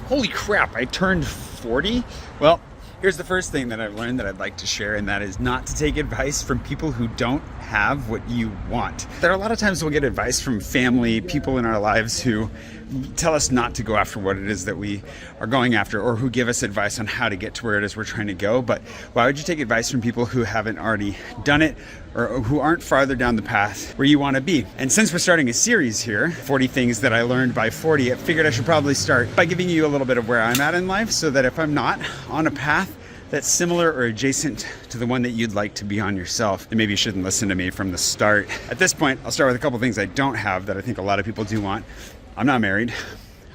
Holy crap, I turned 40? Well, here's the first thing that I've learned that I'd like to share, and that is not to take advice from people who don't have what you want. There are a lot of times we'll get advice from family, people in our lives who tell us not to go after what it is that we are going after, or who give us advice on how to get to where it is we're trying to go. But why would you take advice from people who haven't already done it, or who aren't farther down the path where you want to be? And since we're starting a series here, 40 things that I learned by 40, I figured I should probably start by giving you a little bit of where I'm at in life, so that if I'm not on a path that's similar or adjacent to the one that you'd like to be on yourself, then maybe you shouldn't listen to me from the start. At this point, I'll start with a couple things I don't have that I think a lot of people do want. I'm not married.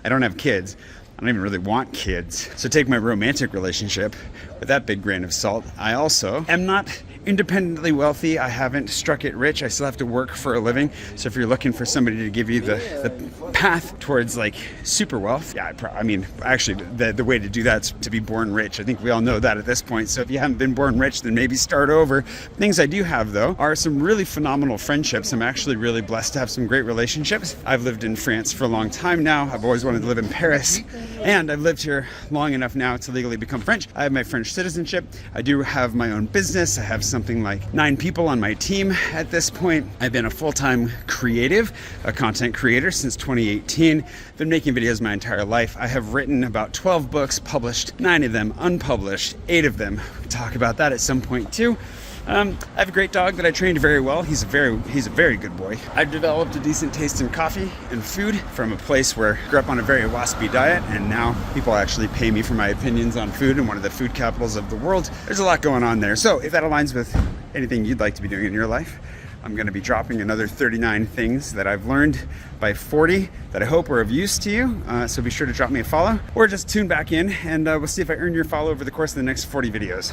I don't have kids. I don't even really want kids. So take my romantic relationship with that big grain of salt. I also am not independently wealthy. I haven't struck it rich. I still have to work for a living. So if you're looking for somebody to give you the path towards like super wealth, yeah, I mean, actually the way to do that's to be born rich. I think we all know that at this point. So if you haven't been born rich, then maybe start over. Things I do have though are some really phenomenal friendships. I'm actually really blessed to have some great relationships. I've lived in France for a long time now. I've always wanted to live in Paris, and I've lived here long enough now to legally become French. I have my French citizenship. I do have my own business. I have something like 9 people on my team at this point. I've been a full-time creative, a content creator since 2018. Been making videos my entire life. I have written about 12 books, published 9 of them, unpublished 8 of them. We'll talk about that at some point too. I have a great dog that I trained very well. He's a very good boy. I've developed a decent taste in coffee and food from a place where I grew up on a very waspy diet, and now people actually pay me for my opinions on food in one of the food capitals of the world. There's a lot going on there. So if that aligns with anything you'd like to be doing in your life, I'm going to be dropping another 39 things that I've learned by 40 that I hope are of use to you. So be sure to drop me a follow, or just tune back in, and we'll see if I earn your follow over the course of the next 40 videos.